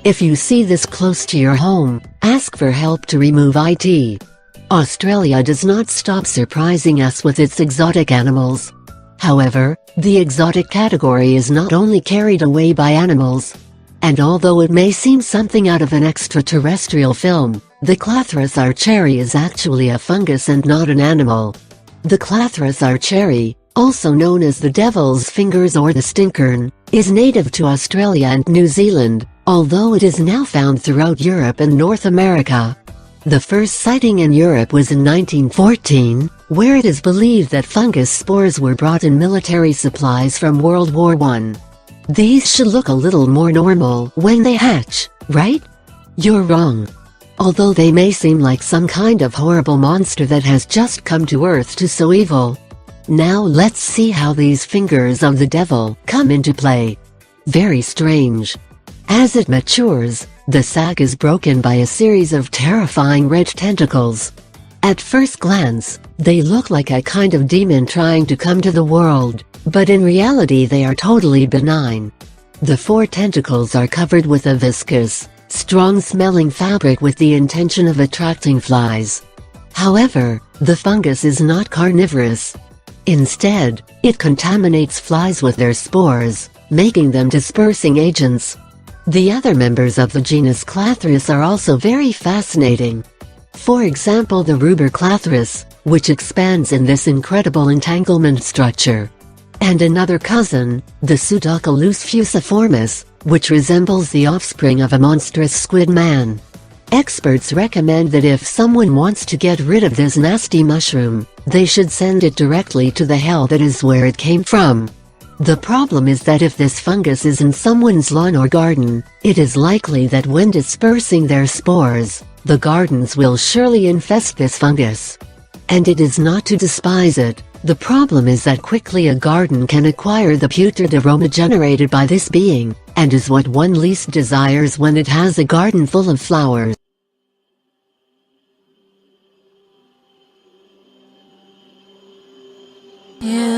If you see this close to your home, ask for help to remove it. Australia does not stop surprising us with its exotic animals. However, the exotic category is not only carried away by animals. And although it may seem something out of an extraterrestrial film, the Clathrus archeri is actually a fungus and not an animal. The Clathrus archeri, also known as the devil's fingers or the stinkern, is native to Australia and New Zealand, although it is now found throughout Europe and North America. The first sighting in Europe was in 1914, where it is believed that fungus spores were brought in military supplies from World War I. These should look a little more normal when they hatch, right? You're wrong. Although they may seem like some kind of horrible monster that has just come to Earth to sow evil. Now let's see how these fingers of the devil come into play. Very strange. As it matures, the sac is broken by a series of terrifying red tentacles. At first glance, they look like a kind of demon trying to come to the world, but in reality they are totally benign. The 4 tentacles are covered with a viscous, strong-smelling fabric with the intention of attracting flies. However, the fungus is not carnivorous. Instead, it contaminates flies with their spores, making them dispersing agents. The other members of the genus Clathrus are also very fascinating. For example, the Ruber Clathrus, which expands in this incredible entanglement structure. And another cousin, the Pseudocalus fusiformis, which resembles the offspring of a monstrous squid man. Experts recommend that if someone wants to get rid of this nasty mushroom, they should send it directly to the hell that is where it came from. The problem is that if this fungus is in someone's lawn or garden, it is likely that when dispersing their spores, the gardens will surely infest this fungus. And it is not to despise it, the problem is that quickly a garden can acquire the putrid aroma generated by this being, and is what one least desires when it has a garden full of flowers. Yeah.